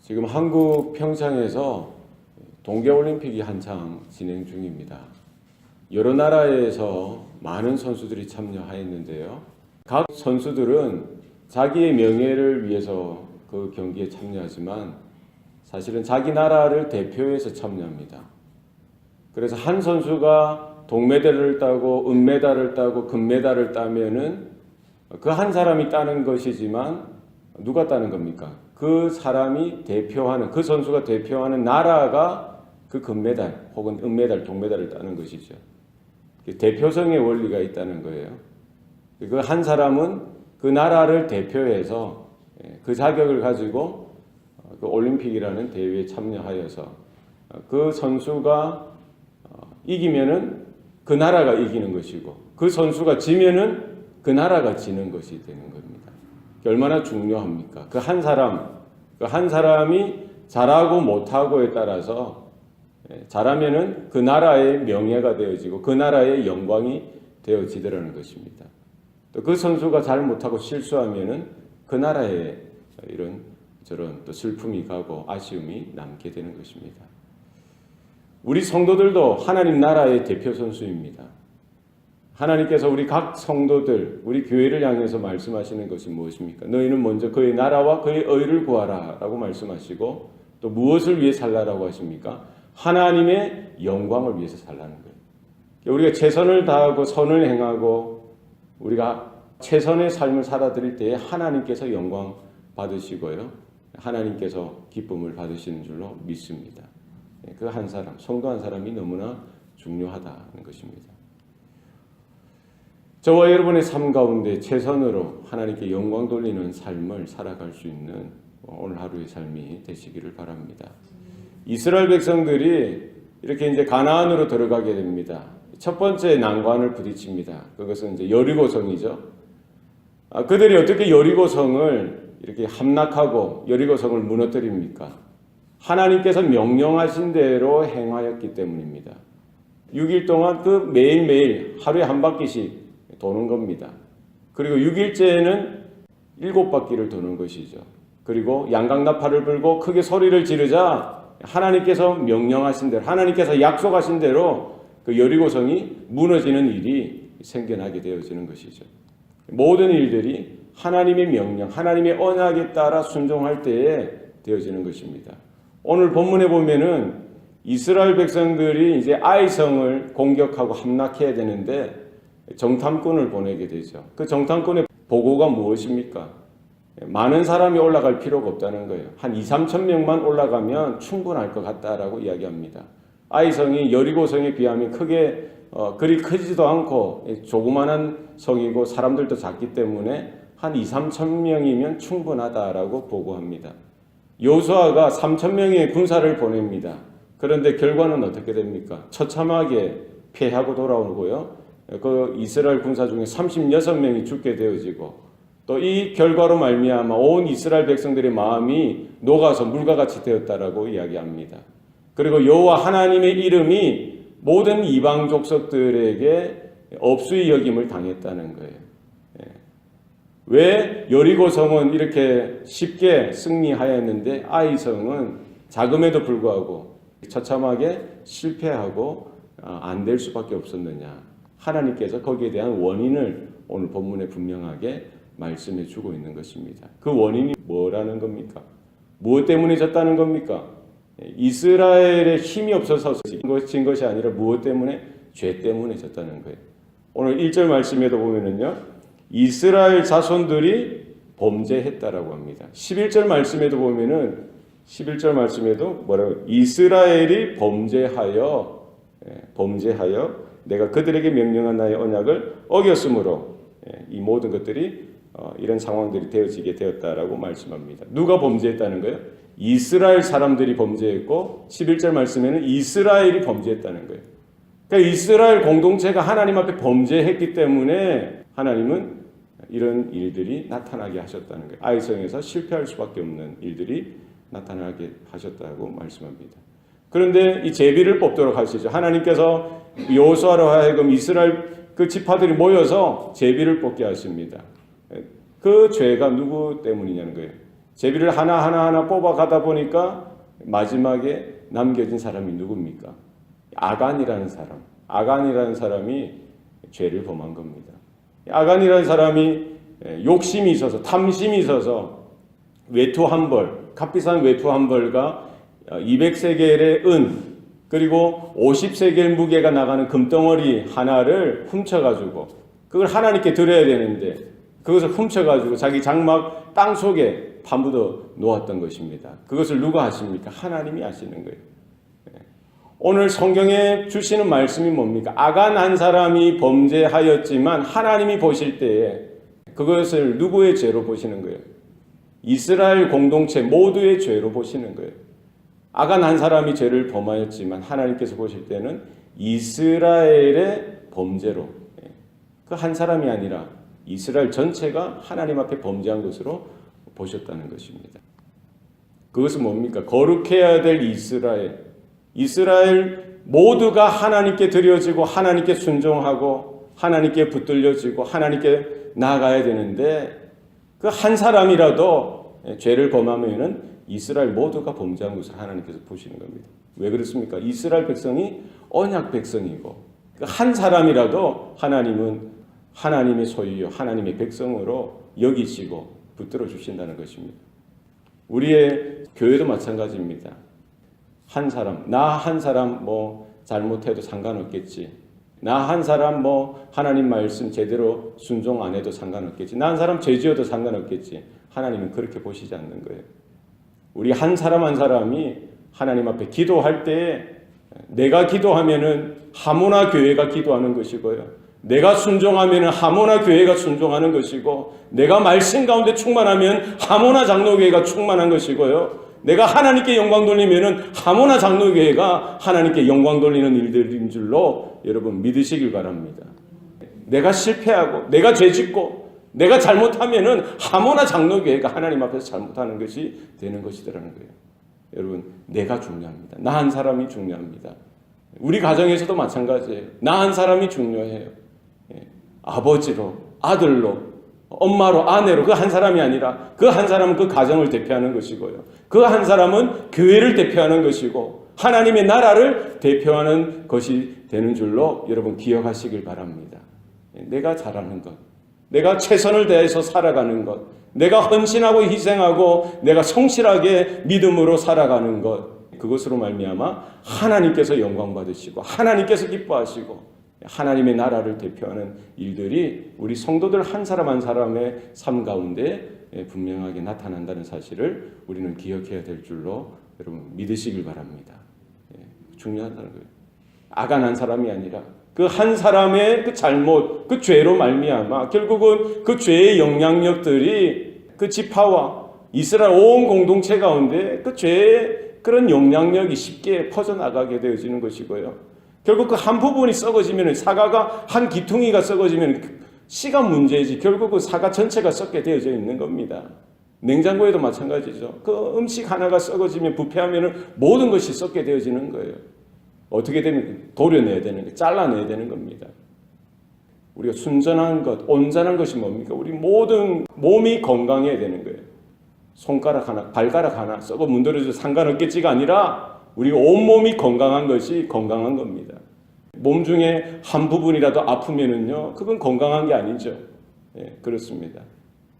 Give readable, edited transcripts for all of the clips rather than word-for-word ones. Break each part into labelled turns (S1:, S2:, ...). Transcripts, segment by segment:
S1: 지금 한국 평창에서 동계올림픽이 한창 진행 중입니다. 여러 나라에서 많은 선수들이 참여하였는데요. 각 선수들은 자기의 명예를 위해서 그 경기에 참여하지만 사실은 자기 나라를 대표해서 참여합니다. 그래서 한 선수가 동메달을 따고 은메달을 따고 금메달을 따면은 그 한 사람이 따는 것이지만 누가 따는 겁니까? 그 사람이 대표하는, 그 선수가 대표하는 나라가 그 금메달 혹은 은메달, 동메달을 따는 것이죠. 대표성의 원리가 있다는 거예요. 그 한 사람은 그 나라를 대표해서 그 자격을 가지고 그 올림픽이라는 대회에 참여하여서 그 선수가 이기면은 그 나라가 이기는 것이고 그 선수가 지면은 그 나라가 지는 것이 되는 겁니다. 얼마나 중요합니까? 그 한 사람이 잘하고 못하고에 따라서 잘하면은 그 나라의 명예가 되어지고 그 나라의 영광이 되어지더라는 것입니다. 또 그 선수가 잘 못하고 실수하면은 그 나라에 이런 저런 또 슬픔이 가고 아쉬움이 남게 되는 것입니다. 우리 성도들도 하나님 나라의 대표 선수입니다. 하나님께서 우리 각 성도들, 우리 교회를 향해서 말씀하시는 것이 무엇입니까? 너희는 먼저 그의 나라와 그의 의를 구하라 라고 말씀하시고 또 무엇을 위해 살라라고 하십니까? 하나님의 영광을 위해서 살라는 거예요. 우리가 최선을 다하고 선을 행하고 우리가 최선의 삶을 살아드릴 때에 하나님께서 영광 받으시고요. 하나님께서 기쁨을 받으시는 줄로 믿습니다. 그 한 사람, 성도 한 사람이 너무나 중요하다는 것입니다. 저와 여러분의 삶 가운데 최선으로 하나님께 영광 돌리는 삶을 살아갈 수 있는 오늘 하루의 삶이 되시기를 바랍니다. 이스라엘 백성들이 이렇게 이제 가나안으로 들어가게 됩니다. 첫 번째 난관을 부딪힙니다. 그것은 이제 여리고성이죠. 그들이 어떻게 여리고성을 이렇게 함락하고 여리고성을 무너뜨립니까? 하나님께서 명령하신 대로 행하였기 때문입니다. 6일 동안 그 매일매일 하루에 한 바퀴씩 도는 겁니다. 그리고 6일째에는 7바퀴를 도는 것이죠. 그리고 양강나팔을 불고 크게 소리를 지르자 하나님께서 명령하신 대로, 하나님께서 약속하신 대로 그 여리고성이 무너지는 일이 생겨나게 되어지는 것이죠. 모든 일들이 하나님의 명령, 하나님의 언약에 따라 순종할 때에 되어지는 것입니다. 오늘 본문에 보면은 이스라엘 백성들이 이제 아이성을 공격하고 함락해야 되는데 정탐꾼을 보내게 되죠. 그 정탐꾼의 보고가 무엇입니까? 많은 사람이 올라갈 필요가 없다는 거예요. 한 2~3천 명만 올라가면 충분할 것 같다라고 이야기합니다. 아이성이 여리고성에 비하면 그리 크지도 않고 조그만한 성이고 사람들도 작기 때문에 한 2~3천 명이면 충분하다라고 보고합니다. 여호수아가 3천 명의 군사를 보냅니다. 그런데 결과는 어떻게 됩니까? 처참하게 패하고 돌아오고요. 그 이스라엘 군사 중에 36명이 죽게 되어지고 또 이 결과로 말미암아 온 이스라엘 백성들의 마음이 녹아서 물과 같이 되었다라고 이야기합니다. 그리고 여호와 하나님의 이름이 모든 이방 족속들에게 업수의 여김을 당했다는 거예요. 왜 여리고성은 이렇게 쉽게 승리하였는데 아이성은 자금에도 불구하고 처참하게 실패하고 안 될 수밖에 없었느냐? 하나님께서 거기에 대한 원인을 오늘 본문에 분명하게 말씀해 주고 있는 것입니다. 그 원인이 뭐라는 겁니까? 무엇 때문에 졌다는 겁니까? 이스라엘의 힘이 없어서 진 것이 아니라 무엇 때문에? 죄 때문에 졌다는 거예요. 오늘 1절 말씀에도 보면은요, 이스라엘 자손들이 범죄했다라고 합니다. 11절 말씀에도 보면은 11절 말씀에도 뭐라고? 이스라엘이 범죄하여 내가 그들에게 명령한 나의 언약을 어겼으므로 이 모든 것들이 이런 상황들이 되어지게 되었다라고 말씀합니다. 누가 범죄했다는 거예요? 이스라엘 사람들이 범죄했고 11절 말씀에는 이스라엘이 범죄했다는 거예요. 그러니까 이스라엘 공동체가 하나님 앞에 범죄했기 때문에 하나님은 이런 일들이 나타나게 하셨다는 거예요. 아이성에서 실패할 수밖에 없는 일들이 나타나게 하셨다고 말씀합니다. 그런데 이 제비를 뽑도록 하시죠. 하나님께서 여호수아로 하여금 이스라엘 그 지파들이 모여서 제비를 뽑게 하십니다. 그 죄가 누구 때문이냐는 거예요. 제비를 하나하나 뽑아가다 보니까 마지막에 남겨진 사람이 누굽니까? 아간이라는 사람. 아간이라는 사람이 죄를 범한 겁니다. 아간이라는 사람이 욕심이 있어서, 탐심이 있어서 외투 한 벌, 값비싼 외투 한 벌과 200세겔의 은, 그리고 50세겔 무게가 나가는 금덩어리 하나를 훔쳐가지고 그걸 하나님께 드려야 되는데 그것을 훔쳐가지고 자기 장막 땅 속에 파묻어 놓았던 것입니다. 그것을 누가 하십니까? 하나님이 하시는 거예요. 오늘 성경에 주시는 말씀이 뭡니까? 아간 한 사람이 범죄하였지만 하나님이 보실 때에 그것을 누구의 죄로 보시는 거예요? 이스라엘 공동체 모두의 죄로 보시는 거예요. 아간 한 사람이 죄를 범하였지만 하나님께서 보실 때는 이스라엘의 범죄로, 그 한 사람이 아니라 이스라엘 전체가 하나님 앞에 범죄한 것으로 보셨다는 것입니다. 그것은 뭡니까? 거룩해야 될 이스라엘 모두가 하나님께 드려지고 하나님께 순종하고 하나님께 붙들려지고 하나님께 나아가야 되는데 그 한 사람이라도 죄를 범하면은 이스라엘 모두가 범죄한 것을 하나님께서 보시는 겁니다. 왜 그렇습니까? 이스라엘 백성이 언약 백성이고 그 한 사람이라도 하나님은 하나님의 소유요 하나님의 백성으로 여기시고 붙들어 주신다는 것입니다. 우리의 교회도 마찬가지입니다. 한 사람, 나 한 사람 뭐 잘못해도 상관없겠지. 나 한 사람 뭐 하나님 말씀 제대로 순종 안 해도 상관없겠지. 나 한 사람 죄 지어도 상관없겠지. 하나님은 그렇게 보시지 않는 거예요. 우리 한 사람 한 사람이 하나님 앞에 기도할 때에 내가 기도하면은 하모나 교회가 기도하는 것이고요. 내가 순종하면은 하모나 교회가 순종하는 것이고 내가 말씀 가운데 충만하면 하모나 장로교회가 충만한 것이고요. 내가 하나님께 영광 돌리면은 하모나 장로교회가 하나님께 영광 돌리는 일들인 줄로 여러분 믿으시길 바랍니다. 내가 실패하고 내가 죄짓고 내가 잘못하면은 하모나 장로교회가 하나님 앞에서 잘못하는 것이 되는 것이더라는 거예요. 여러분 내가 중요합니다. 나 한 사람이 중요합니다. 우리 가정에서도 마찬가지예요. 나 한 사람이 중요해요. 아버지로, 아들로, 엄마로, 아내로 그 한 사람이 아니라 그 한 사람은 그 가정을 대표하는 것이고요. 그 한 사람은 교회를 대표하는 것이고 하나님의 나라를 대표하는 것이 되는 줄로 여러분 기억하시길 바랍니다. 내가 잘하는 것, 내가 최선을 다해서 살아가는 것, 내가 헌신하고 희생하고 내가 성실하게 믿음으로 살아가는 것, 그것으로 말미암아 하나님께서 영광 받으시고 하나님께서 기뻐하시고 하나님의 나라를 대표하는 일들이 우리 성도들 한 사람 한 사람의 삶 가운데 분명하게 나타난다는 사실을 우리는 기억해야 될 줄로 여러분 믿으시길 바랍니다. 중요하다는 거예요. 아간한 사람이 아니라 그 한 사람의 그 잘못, 그 죄로 말미암아 결국은 그 죄의 영향력들이 그 지파와 이스라엘 온 공동체 가운데 그 죄의 그런 영향력이 쉽게 퍼져나가게 되어지는 것이고요. 결국 그 한 부분이 썩어지면 사과가 한 기퉁이가 썩어지면 씨가 문제이지 결국 그 사과 전체가 썩게 되어져 있는 겁니다. 냉장고에도 마찬가지죠. 그 음식 하나가 썩어지면 부패하면 모든 것이 썩게 되어지는 거예요. 어떻게 되면 도려내야 되는 거예요. 잘라내야 되는 겁니다. 우리가 순전한 것, 온전한 것이 뭡니까? 우리 모든 몸이 건강해야 되는 거예요. 손가락 하나, 발가락 하나 썩어 문드러져도 상관없겠지가 아니라 우리 온몸이 건강한 것이 건강한 겁니다. 몸 중에 한 부분이라도 아프면은요, 그건 건강한 게 아니죠. 그렇습니다.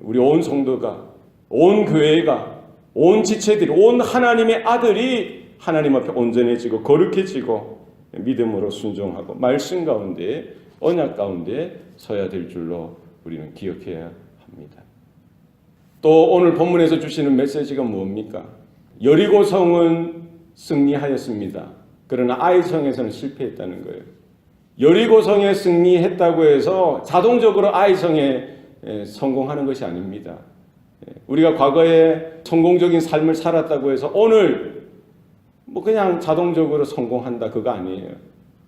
S1: 우리 온 성도가, 온 교회가, 온 지체들이, 온 하나님의 아들이 하나님 앞에 온전해지고 거룩해지고 믿음으로 순종하고 말씀 가운데, 언약 가운데 서야 될 줄로 우리는 기억해야 합니다. 또 오늘 본문에서 주시는 메시지가 뭡니까? 여리고성은 승리하였습니다. 그러나 아이성에서는 실패했다는 거예요. 여리고성에 승리했다고 해서 자동적으로 아이성에 성공하는 것이 아닙니다. 우리가 과거에 성공적인 삶을 살았다고 해서 오늘 뭐 그냥 자동적으로 성공한다 그거 아니에요.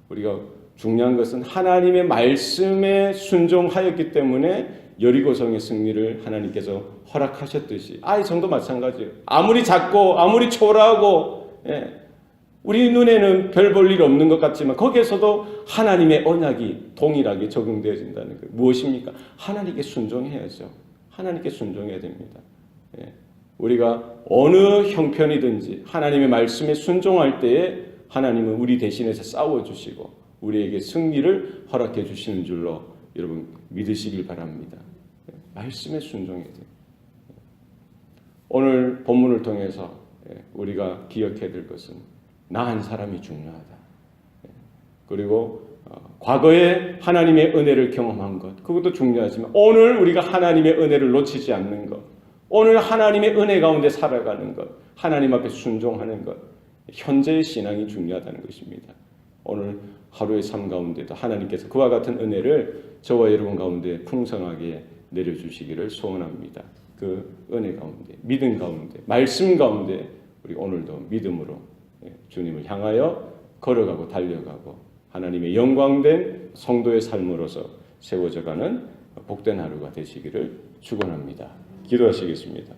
S1: 우리가 중요한 것은 하나님의 말씀에 순종하였기 때문에 여리고성의 승리를 하나님께서 허락하셨듯이 아이성도 마찬가지예요. 아무리 작고 아무리 초라하고 우리 눈에는 별 볼 일 없는 것 같지만 거기에서도 하나님의 언약이 동일하게 적용되어진다는 거예요. 무엇입니까? 하나님께 순종해야죠. 하나님께 순종해야 됩니다. 우리가 어느 형편이든지 하나님의 말씀에 순종할 때에 하나님은 우리 대신해서 싸워주시고 우리에게 승리를 허락해 주시는 줄로 여러분 믿으시길 바랍니다. 말씀에 순종해야 돼요. 오늘 본문을 통해서 우리가 기억해야 될 것은 나 한 사람이 중요하다. 그리고 과거에 하나님의 은혜를 경험한 것, 그것도 중요하지만 오늘 우리가 하나님의 은혜를 놓치지 않는 것, 오늘 하나님의 은혜 가운데 살아가는 것, 하나님 앞에 순종하는 것, 현재의 신앙이 중요하다는 것입니다. 오늘 하루의 삶 가운데도 하나님께서 그와 같은 은혜를 저와 여러분 가운데 풍성하게 내려주시기를 소원합니다. 그 은혜 가운데, 믿음 가운데, 말씀 가운데 우리 오늘도 믿음으로 주님을 향하여 걸어가고 달려가고 하나님의 영광된 성도의 삶으로서 세워져가는 복된 하루가 되시기를 축원합니다. 기도하시겠습니다.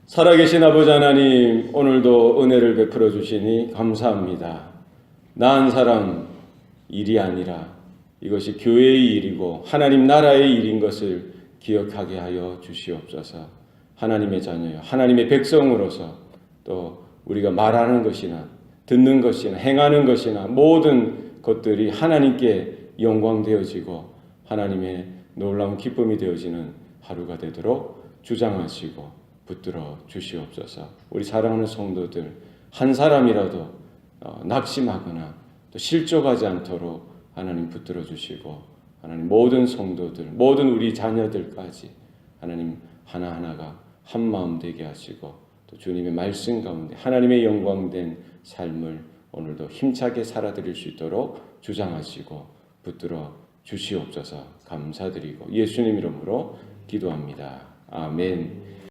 S1: 살아계신 아버지 하나님, 오늘도 은혜를 베풀어 주시니 감사합니다. 나 한 사람 일이 아니라 이것이 교회의 일이고 하나님 나라의 일인 것을 기억하게 하여 주시옵소서. 하나님의 자녀요, 하나님의 백성으로서 또 우리가 말하는 것이나 듣는 것이나 행하는 것이나 모든 것들이 하나님께 영광되어지고 하나님의 놀라운 기쁨이 되어지는 하루가 되도록 주장하시고 붙들어 주시옵소서. 우리 사랑하는 성도들 한 사람이라도 낙심하거나 또 실족하지 않도록 하나님 붙들어 주시고 하나님 모든 성도들 모든 우리 자녀들까지 하나님 하나하나가 한 마음 되게 하시고 또 주님의 말씀 가운데 하나님의 영광된 삶을 오늘도 힘차게 살아드릴 수 있도록 주장하시고 붙들어 주시옵소서. 감사드리고 예수님 이름으로 기도합니다. 아멘.